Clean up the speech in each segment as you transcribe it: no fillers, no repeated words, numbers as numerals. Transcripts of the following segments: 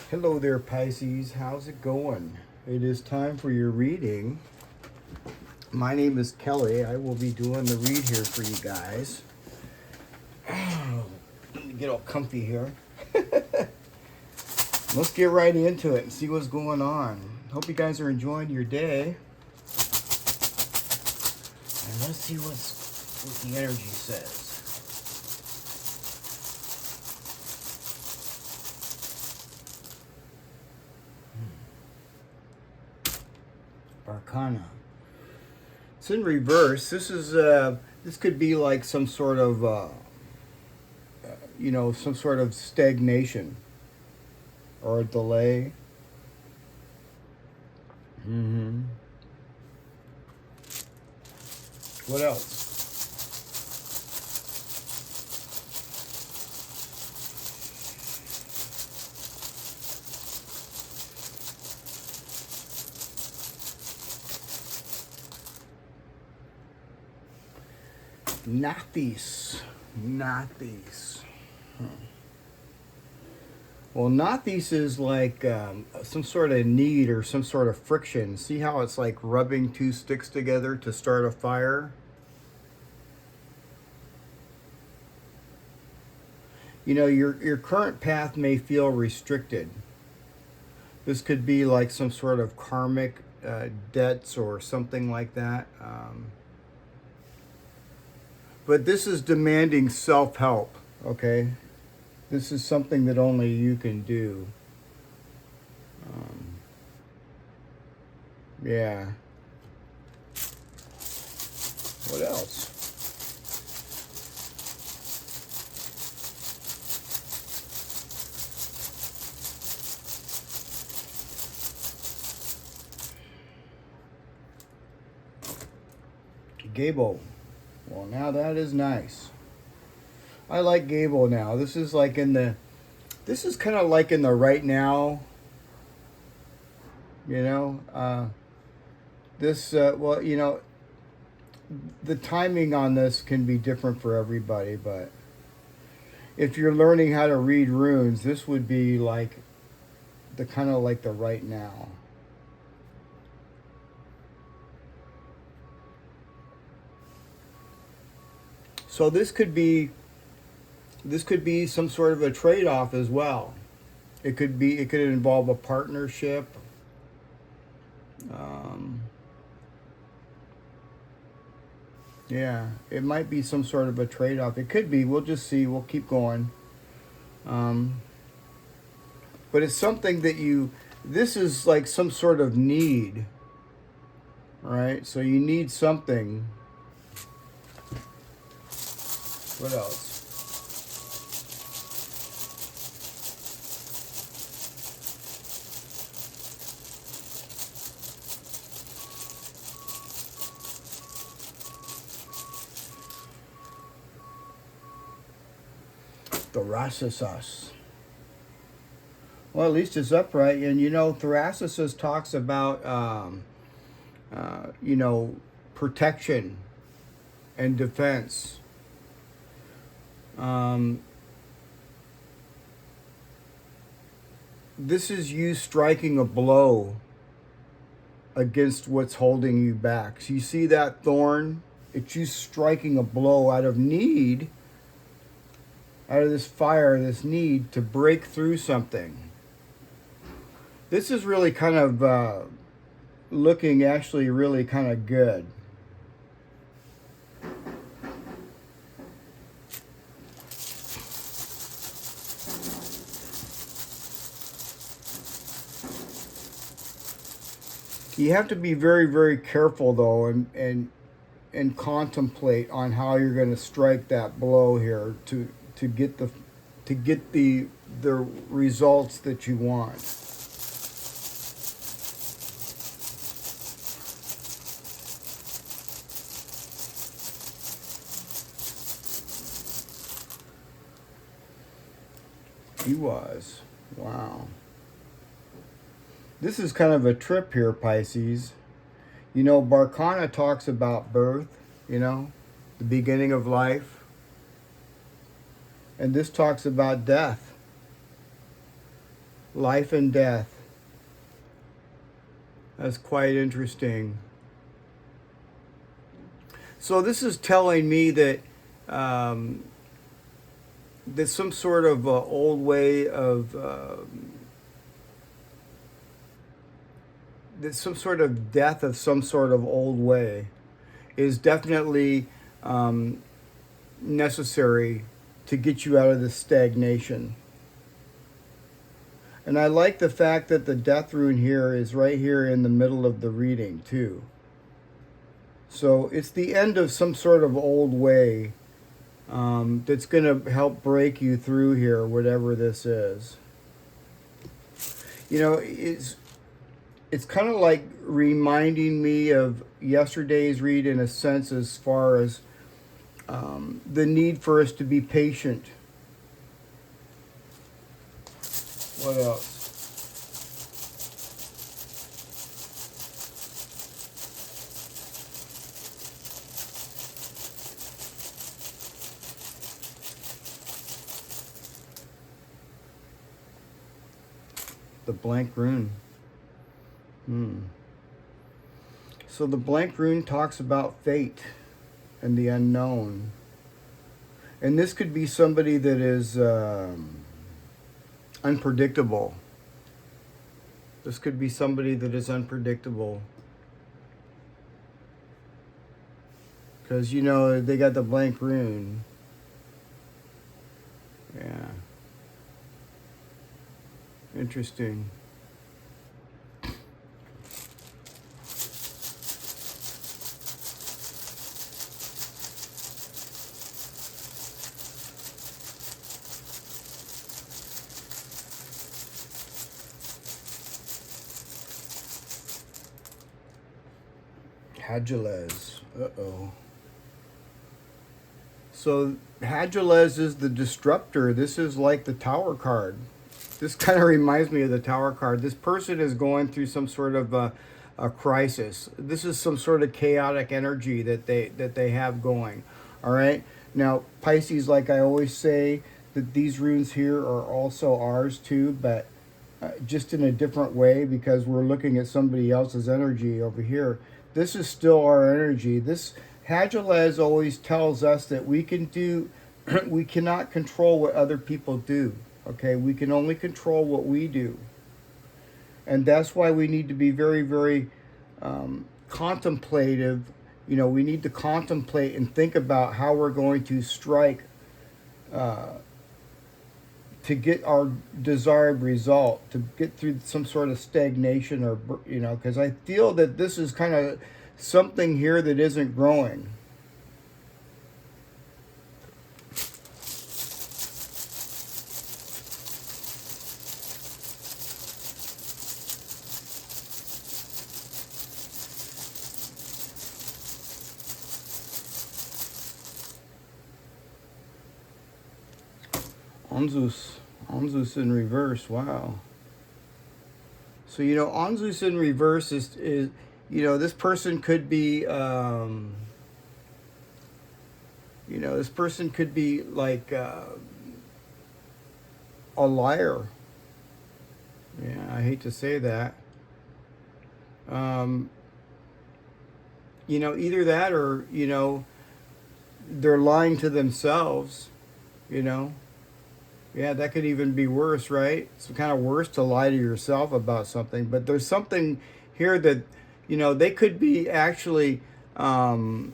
Hello there, Pisces. How's it going? It is time for your reading. My name is Kelly. I will be doing the read here for you guys. Let me get all comfy here. Let's get right into it and see what's going on. Hope you guys are enjoying your day. And let's see what the energy says. Arcana. It's in reverse. This could be like some sort of some sort of stagnation or a delay. What else? Nathis. Well, Nathis is like some sort of need or some sort of friction. See how it's like rubbing two sticks together to start a fire? You know, your current path may feel restricted. This could be like some sort of karmic debts or something like that. But this is demanding self-help, okay? This is something that only you can do. Yeah. What else? Gable. Well, now that is nice. I like Gable now. This is kind of like in the right now. You know, well, you know, the timing on this can be different for everybody, but if you're learning how to read runes, this would be like the kind of like the right now. So this could be some sort of a trade-off as well. It could involve a partnership. Yeah, it might be some sort of a trade-off. It could be. We'll just see. We'll keep going. But it's something that this is like some sort of need. Right? So you need something. What else? Thurisaz. Well, at least it's upright. And, you know, Thurisaz talks about, protection and defense. This is you striking a blow against what's holding you back. So you see that thorn? It's you striking a blow out of need, out of this fire, this need to break through something. This is really kind of looking actually really kind of good. You have to be very, very careful though, and contemplate on how you're going to strike that blow here to get the results that you want. He was. Wow. This is kind of a trip here, Pisces. You know, Barcana talks about birth, you know, the beginning of life. And this talks about death. Life and death. That's quite interesting. So this is telling me that there's some sort of old way of there's some sort of death of some sort of old way is definitely necessary to get you out of this stagnation. And I like the fact that the death rune here is right here in the middle of the reading too. So it's the end of some sort of old way that's going to help break you through here, whatever this is. You know, it's kind of like reminding me of yesterday's read in a sense, as far as the need for us to be patient. What else? The blank rune. So the blank rune talks about fate and the unknown. And this could be somebody that is unpredictable. This could be somebody that is unpredictable. Because, you know, they got the blank rune. Yeah. Interesting. Hagalaz. Uh-oh. So Hagalaz is the disruptor. This is like the Tower card. This kind of reminds me of the Tower card. This person is going through some sort of a crisis. This is some sort of chaotic energy that they have going. All right. Now Pisces, like I always say, that these runes here are also ours too, but just in a different way, because we're looking at somebody else's energy over here. This is still our energy. This Hagalaz always tells us that we cannot control what other people do. Okay, we can only control what we do. And that's why we need to be very, very contemplative. You know, we need to contemplate and think about how we're going to strike to get our desired result, to get through some sort of stagnation, or, you know, because I feel that this is kind of something here that isn't growing. Anzus in reverse. Wow. So, you know, Anzus in reverse is you know, this person could be, you know, this person could be like a liar. Yeah, I hate to say that. You know, either that, or, you know, they're lying to themselves, you know. Yeah, that could even be worse, right? It's kind of worse to lie to yourself about something. But there's something here that, you know, they could be actually, you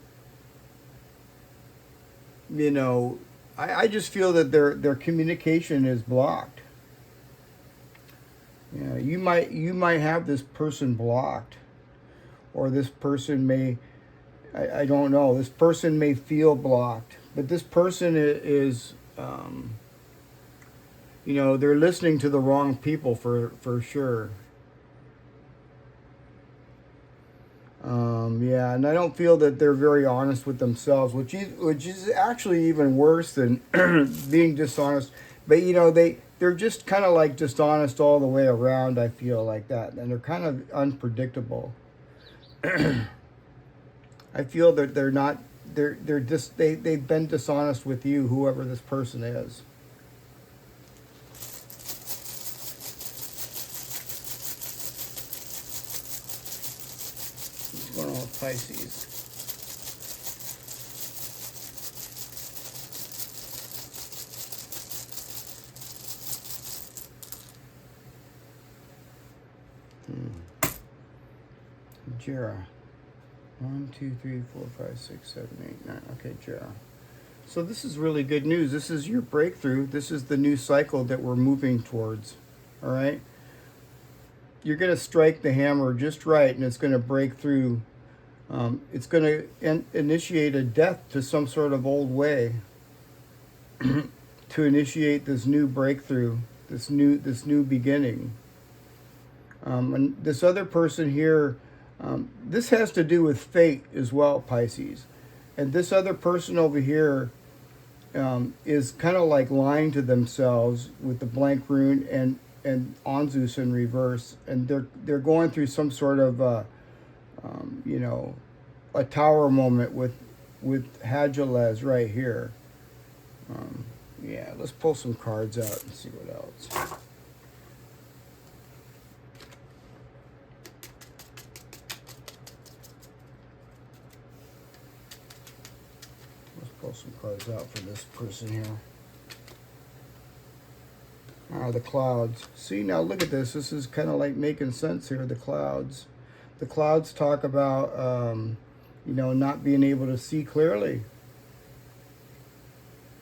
know, I just feel that their communication is blocked. Yeah, you might have this person blocked, or this person may, I don't know, this person may feel blocked, but this person is you know, they're listening to the wrong people for sure. Yeah, and I don't feel that they're very honest with themselves, which is actually even worse than being dishonest. But, you know, they're just kind of like dishonest all the way around, I feel like that. And they're kind of unpredictable. I feel that they've been dishonest with you, whoever this person is. going on with Pisces? Jera. 1, 2, 3, 4, 5, 6, 7, 8, 9. Okay, Jera. So this is really good news. This is your breakthrough. This is the new cycle that we're moving towards. All right? You're going to strike the hammer just right, and it's going to break through. It's going to initiate a death to some sort of old way to initiate this new breakthrough, this new beginning. And this other person here, this has to do with fate as well, Pisces. And this other person over here is kind of like lying to themselves with the blank rune and Anzus in reverse, and they're going through some sort of you know, a tower moment with Hagalaz right here. Yeah, let's pull some cards out and see what else. Let's pull some cards out for this person here. The clouds. See, now look at this. This is kind of like making sense here, the clouds. The clouds talk about, you know, not being able to see clearly.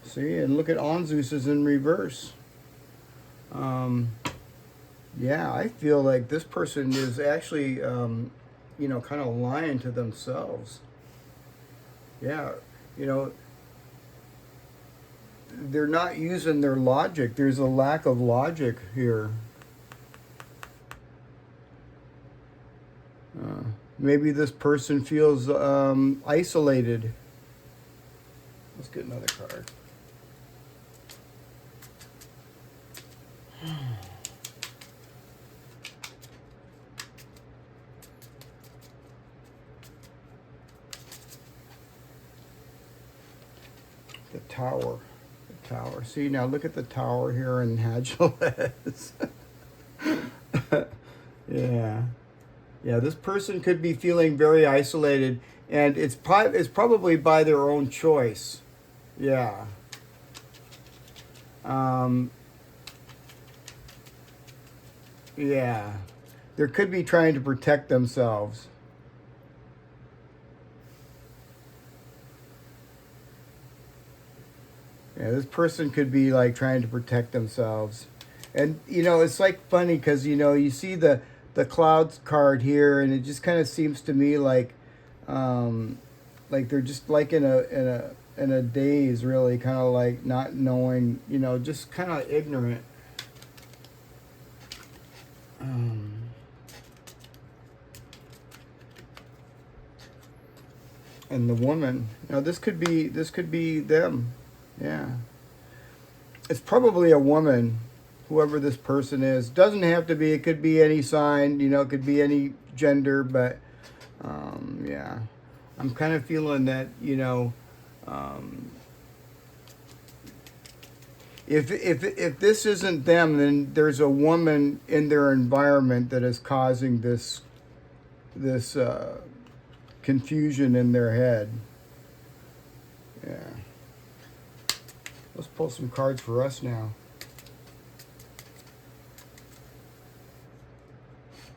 See, and look at Anzus is in reverse. Yeah, I feel like this person is actually, you know, kind of lying to themselves. Yeah, you know, they're not using their logic. There's a lack of logic here. Maybe this person feels isolated. Let's get another card. The Tower. The Tower. See, now look at the Tower here in Hagalaz. Yeah. Yeah, this person could be feeling very isolated, and it's probably by their own choice. Yeah. Yeah. They could be trying to protect themselves. Yeah, this person could be like trying to protect themselves. And, you know, it's like funny because, you know, you see the clouds card here, and it just kind of seems to me like they're just like in a daze, really, kind of like not knowing, you know, just kind of ignorant. And the woman, you know, this could be them. Yeah, it's probably a woman, whoever this person is. Doesn't have to be. It could be any sign, you know, it could be any gender, but yeah, I'm kind of feeling that, you know, if this isn't them, then there's a woman in their environment that is causing this confusion in their head. Yeah. Let's pull some cards for us now.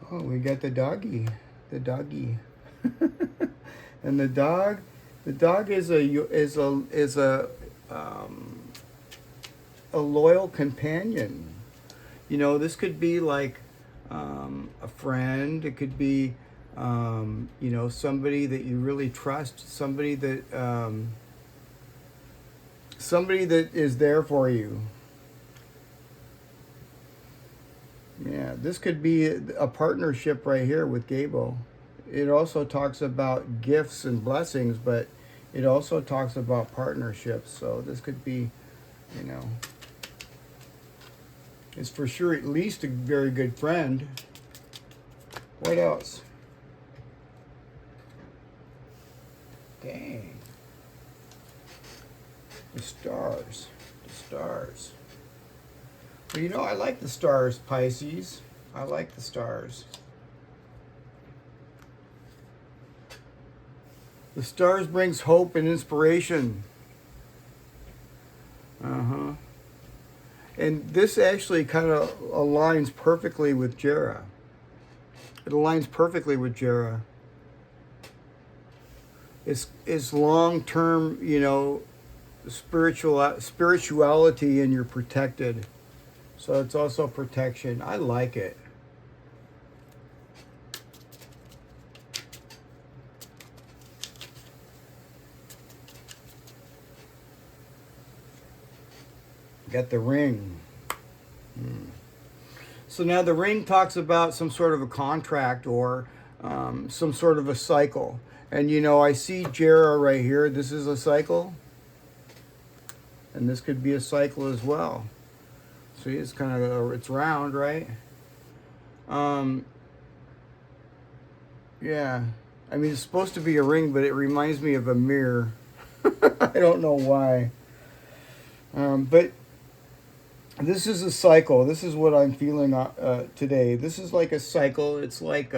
Oh, we got the doggy. The doggy. And the dog is a loyal companion. You know, this could be like a friend. It could be you know, somebody that you really trust, somebody that is there for you. Yeah, this could be a partnership right here with Gabo. It also talks about gifts and blessings, but it also talks about partnerships. So this could be, you know, it's for sure at least a very good friend. What else? Dang. The stars. The stars. Well, you know, I like the stars, Pisces. I like the stars. The stars brings hope and inspiration. And this actually kind of aligns perfectly with Jera. It aligns perfectly with Jera. It's long-term, you know, spirituality, and you're protected. So it's also protection. I like it. Got the ring. So now the ring talks about some sort of a contract or some sort of a cycle. And you know, I see Jera right here. This is a cycle. And this could be a cycle as well. See, it's kind of, it's round, right? Yeah. I mean, it's supposed to be a ring, but it reminds me of a mirror. I don't know why. But this is a cycle. This is what I'm feeling today. This is like a cycle. It's like,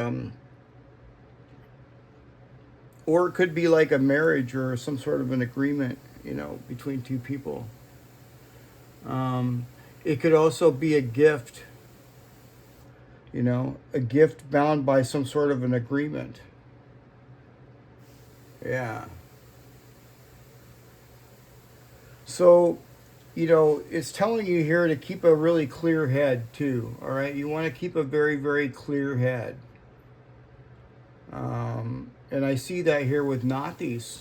or it could be like a marriage or some sort of an agreement, you know, between two people. It could also be a gift, you know, a gift bound by some sort of an agreement. Yeah. So, you know, it's telling you here to keep a really clear head too, all right? You want to keep a very, very clear head. And I see that here with Nathis,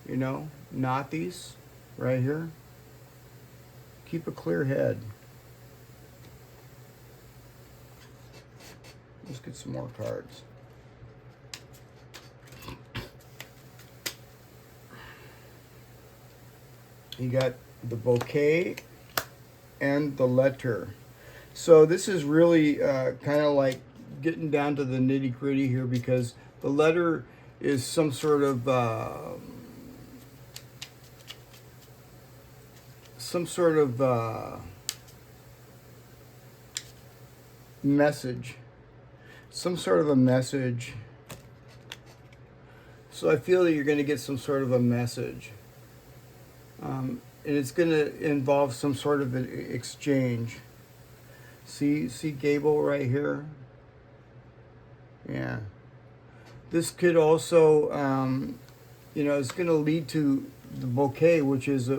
you know, Nathis right here. Keep a clear head. Let's get some more cards. You got the bouquet and the letter. So this is really kind of like getting down to the nitty gritty here, because the letter is some sort of message. Some sort of a message. So I feel that you're going to get some sort of a message. And it's going to involve some sort of an exchange. See Gable right here? Yeah. This could also, you know, it's going to lead to the bouquet, which is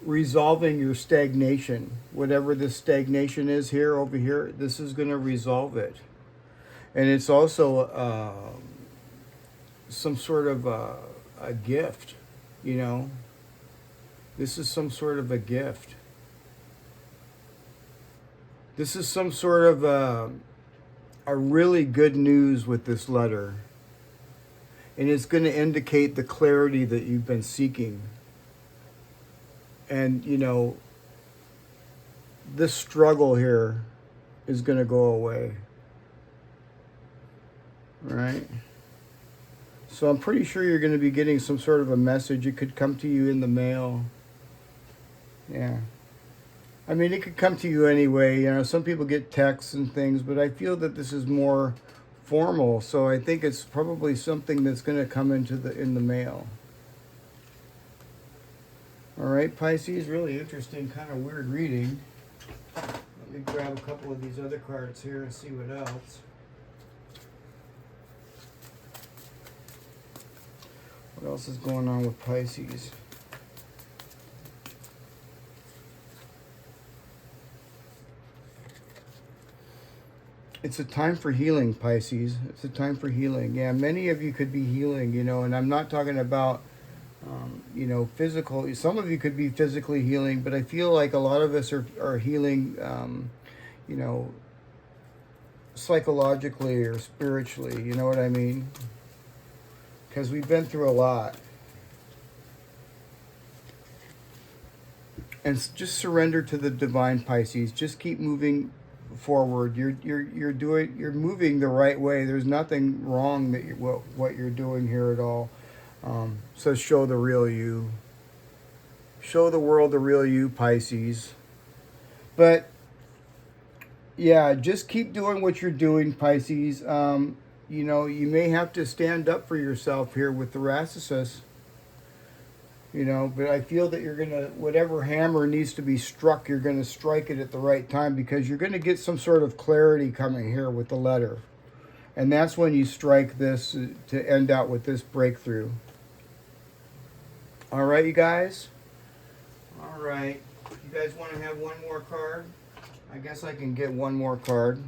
resolving your stagnation. Whatever this stagnation is here, over here, this is going to resolve it. And it's also some sort of a gift, you know. This is some sort of a gift. This is some sort of a really good news with this letter. And it's going to indicate the clarity that you've been seeking. And, you know, this struggle here is going to go away. All right? So I'm pretty sure you're going to be getting some sort of a message. It could come to you in the mail. Yeah. I mean, it could come to you anyway. You know, some people get texts and things, but I feel that this is more formal. So I think it's probably something that's going to come in the mail. All right, Pisces, really interesting, kind of weird reading. Let me grab a couple of these other cards here and see what else. What else is going on with Pisces? It's a time for healing, Pisces. It's a time for healing. Yeah, many of you could be healing, you know, and I'm not talking about, you know, physical. Some of you could be physically healing, but I feel like a lot of us are healing, you know, psychologically or spiritually, you know what I mean? Because we've been through a lot. And just surrender to the divine, Pisces. Just keep moving forward. You're moving the right way. There's nothing wrong that what you're doing here at all. So show the real you. Show the world the real you, Pisces. But yeah, just keep doing what you're doing, Pisces. you know, you may have to stand up for yourself here with the Thurisaz. You know, but I feel that you're going to, whatever hammer needs to be struck, you're going to strike it at the right time, because you're going to get some sort of clarity coming here with the letter. And that's when you strike this to end out with this breakthrough. All right, you guys? All right. You guys want to have one more card? I guess I can get one more card.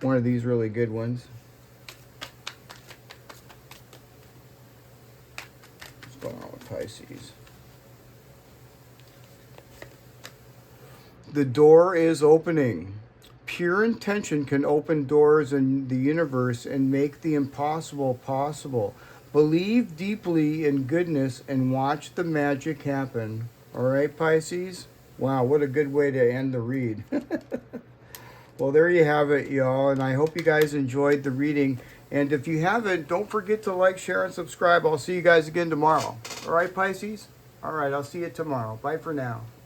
One of these really good ones. What's going on with Pisces? The door is opening. Pure intention can open doors in the universe and make the impossible possible. Believe deeply in goodness and watch the magic happen. All right, Pisces? Wow, what a good way to end the read. Well, there you have it, y'all, and I hope you guys enjoyed the reading. And if you haven't, don't forget to like, share, and subscribe. I'll see you guys again tomorrow. All right, Pisces? All right, I'll see you tomorrow. Bye for now.